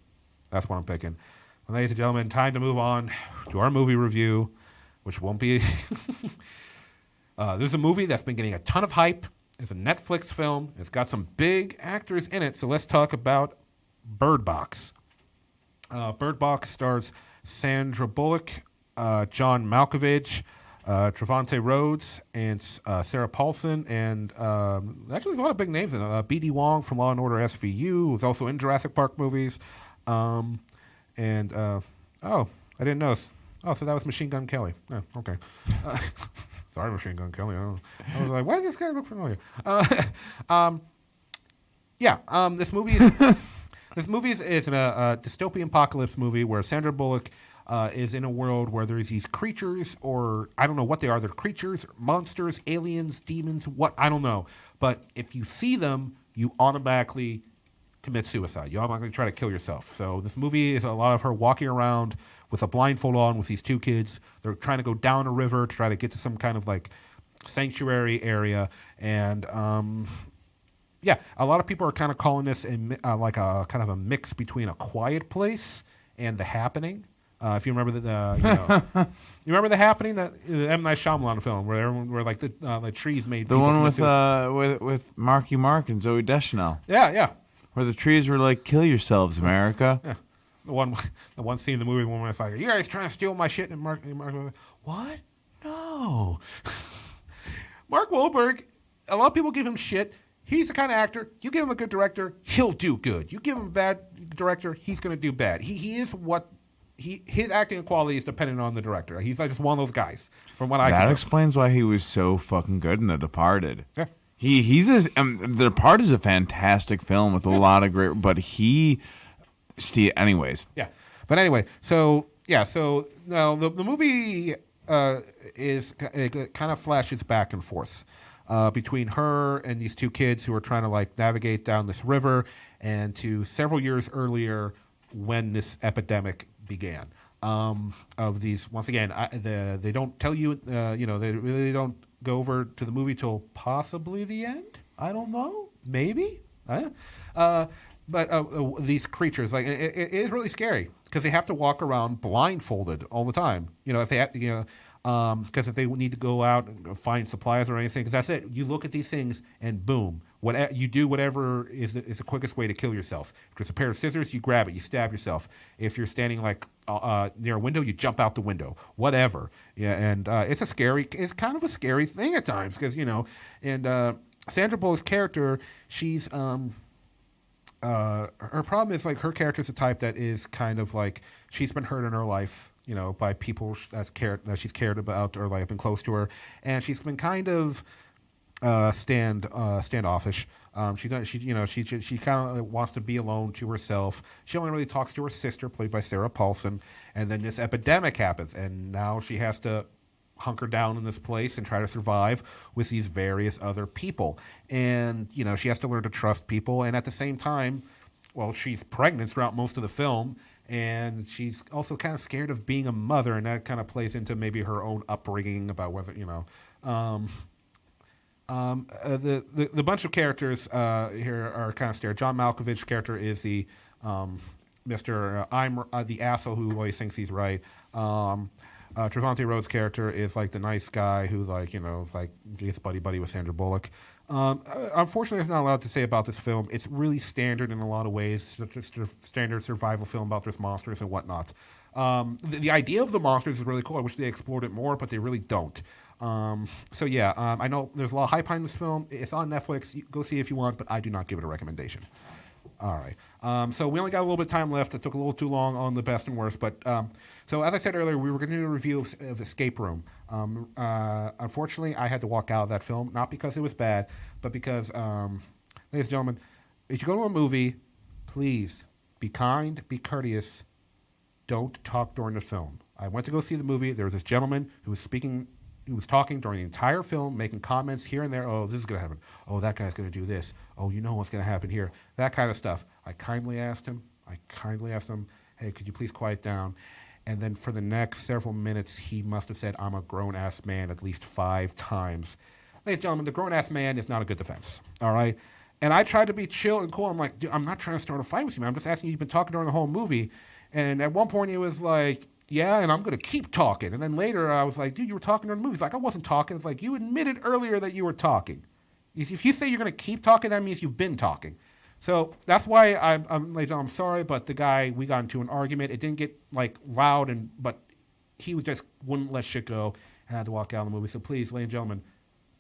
that's what I'm picking. Well, ladies and gentlemen, time to move on to our movie review, which won't be. This is a movie that's been getting a ton of hype. It's a Netflix film. It's got some big actors in it. So let's talk about Bird Box. Bird Box stars Sandra Bullock, John Malkovich, Trevante Rhodes, and Sarah Paulson, and actually there's a lot of big names in it. B.D. Wong from Law & Order SVU, who's also in Jurassic Park movies. I didn't know. Oh, so that was Machine Gun Kelly. Oh, okay. Sorry, Machine Gun Kelly. I was like, why does this guy look familiar? This movie is a dystopian apocalypse movie where Sandra Bullock is in a world where there's these creatures, or I don't know what they are. They're creatures, monsters, aliens, demons, what, I don't know. But if you see them, you automatically commit suicide. You automatically try to kill yourself. So this movie is a lot of her walking around with a blindfold on with these two kids. They're trying to go down a river to try to get to some kind of like sanctuary area. And a lot of people are kind of calling this like a kind of a mix between A Quiet Place and The Happening. If you remember you remember The Happening, that M. Night Shyamalan film where like the trees made the one with Marky Mark and Zooey Deschanel. Yeah. Where the trees were like, "Kill yourselves, America." Yeah. The one scene in the movie when it's like, "Are you guys trying to steal my shit?" And Mark what? No. Mark Wahlberg. A lot of people give him shit. He's the kind of actor, you give him a good director, he'll do good. You give him a bad director, he's going to do bad. He is what. His acting quality is dependent on the director. He's like just one of those guys. From what I can tell. That explains why he was so fucking good in The Departed. Yeah, The Departed is a fantastic film with a lot of great. But anyways. Yeah, but anyway, so now the movie it kind of flashes back and forth between her and these two kids who are trying to like navigate down this river, and to several years earlier when this epidemic began. Of these, once again, they don't tell you, they really don't go over to the movie till possibly the end. I don't know, maybe. But these creatures, like it is really scary because they have to walk around blindfolded all the time. If they have, Because if they need to go out and find supplies or anything, because that's it. You look at these things and boom, you do whatever is the quickest way to kill yourself. If there's a pair of scissors, you grab it, you stab yourself. If you're standing like near a window, you jump out the window. Whatever. Yeah, and it's kind of a scary thing at times because and Sandra Bullock's character, she's her problem is like her character's the type that is kind of like she's been hurt in her life, by people that she's cared about or like been close to her, and she's been kind of standoffish. She kind of wants to be alone to herself. She only really talks to her sister, played by Sarah Paulson, and then this epidemic happens, and now she has to hunker down in this place and try to survive with these various other people. And, she has to learn to trust people. And at the same time, well, she's pregnant throughout most of the film. And she's also kind of scared of being a mother. And that kind of plays into maybe her own upbringing about whether, the bunch of characters here are kind of scared. John Malkovich's character is the Mr. I'm the asshole who always thinks he's right. Trevante Rhodes' character is like the nice guy who gets buddy with Sandra Bullock. Unfortunately, there's not a lot to say about this film. It's really standard in a lot of ways. It's just a standard survival film about there's monsters and whatnot. The idea of the monsters is really cool. I wish they explored it more, but they really don't. I know there's a lot of hype behind this film. It's on Netflix. Go see it if you want, but I do not give it a recommendation. All right. So we only got a little bit of time left. It took a little too long on the best and worst. But so as I said earlier, we were going to do a review of Escape Room. Unfortunately, I had to walk out of that film, not because it was bad, but because, ladies and gentlemen, if you go to a movie, please be kind, be courteous. Don't talk during the film. I went to go see the movie. There was this gentleman who was speaking. He was talking during the entire film, making comments here and there. Oh, this is going to happen. Oh, that guy's going to do this. Oh, you know what's going to happen here. That kind of stuff. I kindly asked him, hey, could you please quiet down? And then for the next several minutes, he must have said, I'm a grown-ass man at least 5 times. Ladies and gentlemen, the grown-ass man is not a good defense, all right? And I tried to be chill and cool. I'm like, dude, I'm not trying to start a fight with you, man. I'm just asking you. You've been talking during the whole movie. And at one point, he was like, yeah, and I'm going to keep talking. And then later I was like, dude, you were talking during the movie. He's like, I wasn't talking. It's like, you admitted earlier that you were talking. If you say you're going to keep talking, that means you've been talking. So that's why I'm sorry, but the guy, we got into an argument. It didn't get loud, but he just wouldn't let shit go and I had to walk out of the movie. So please, ladies and gentlemen,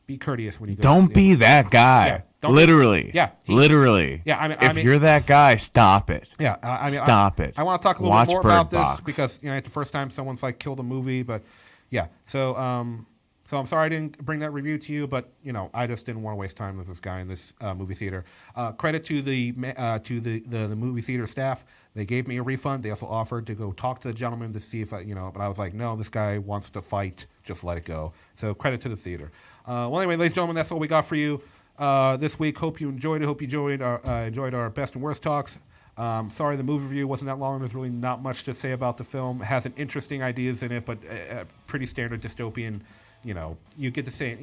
be courteous when you go. Don't be that guy. Yeah, literally. Literally. Yeah. If you're that guy, stop it. Yeah. Stop it. I want to talk a little bit more about this because it's the first time someone's killed a movie. But yeah. So I'm sorry I didn't bring that review to you, but I just didn't want to waste time with this guy in this movie theater. Credit to the movie theater staff. They gave me a refund. They also offered to go talk to the gentleman to see if but I was like, no, this guy wants to fight. Just let it go. So credit to the theater. Well, anyway, ladies and gentlemen, that's all we got for you this week. Hope you enjoyed it. Hope you enjoyed our best and worst talks. Sorry the movie review wasn't that long. There's really not much to say about the film. It has some interesting ideas in it, but pretty standard dystopian. You get to say,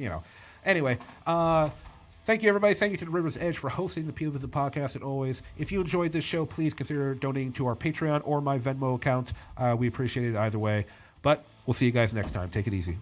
Anyway, thank you, everybody. Thank you to The River's Edge for hosting the POVincent podcast, as always. If you enjoyed this show, please consider donating to our Patreon or my Venmo account. We appreciate it either way. But we'll see you guys next time. Take it easy.